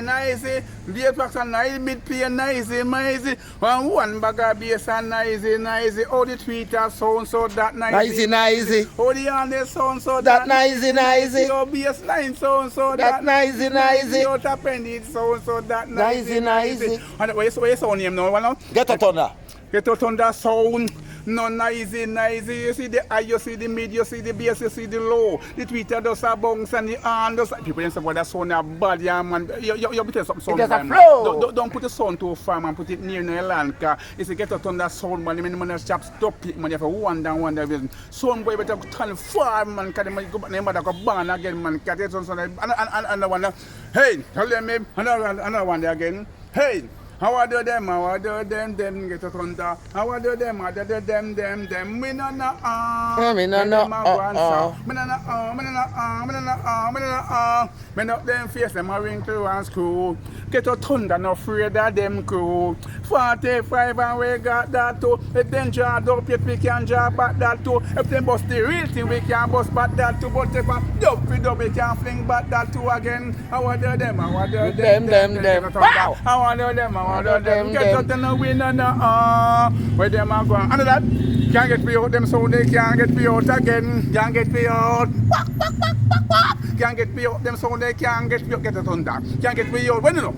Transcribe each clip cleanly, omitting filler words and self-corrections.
nice. Bass box and nice, mid play nice. One bag of bass and nice. All the tweeters sound so that nice. All the other sound so that nice. Your bass line sound so that nice. Your top end it sound so that nice. And where you sound him now? Get a thunder. Get a thunder sound. No nice. You see the high, you see the mid, you see the bass, you see the low. The tweeter does a bounce and the hand does. People say, well, that sound a bad, yeah, man. You better some sound. It has a flow. Don't put the sound too far, man. Put it near the land. If you get a thunder sound, man, the man chap stop it, man. You have to wonder. Sound boy better turn far, man. Because the man go back, the man go burn again, man. Because it's on another one. Hey, tell them, another one again. Hey. How I do them, get a thunder. How I do them, them. Me no know. Me not them face them a ring through and screw. Get a thunder, no afraid of them crew. 45 and we got that too. If them draw up yet, we can draw back that too. If them bust the real thing, we can bust back that too. But if a dub, we can fling back that too again. How I do them, them. Wow. How I do them, get out and win where them are going. And that can't get me out them so they can't get me out again. Can't get me out. Can't get me out them so they can't get me out. Get a thunder. Can't get me out. When you know?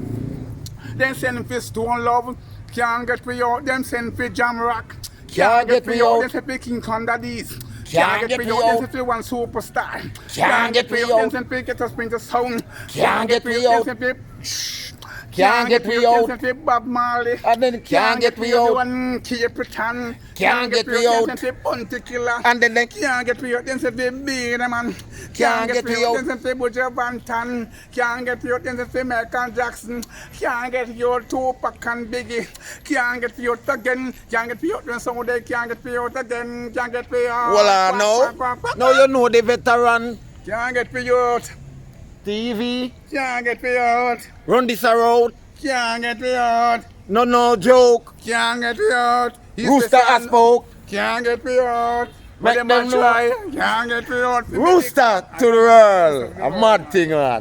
Then send for Stone Love. Can't get me out. Them send for Jam Rock. Can't get me out. Them send for King Thunder these. Can't get me out. Them send for one superstar. Can't get me out. Them send for Get a Spring to Sound. Can't get me out. Can't get me out. Bob Marley. And then can't get me out. One Capritan. Can't get me out. And then they can't get me out. Then say Big Man. Can't get me out. Then say Butcher Banton. Can't get me out. Then say Michael Jackson. Can't get me out. Tupac and Biggie. Can't get me out again. Can't get me out. Then somebody can't get me out again. Can't get me out. Well, no. No, you know the veteran. Can't get me out. TV. Can't get me out. Run this around. Can't get me out. No joke. Can't get me out. Rooster has spoke. Can't get me out. Make them know. Can't get me out. Rooster to the world. A mad thing, man.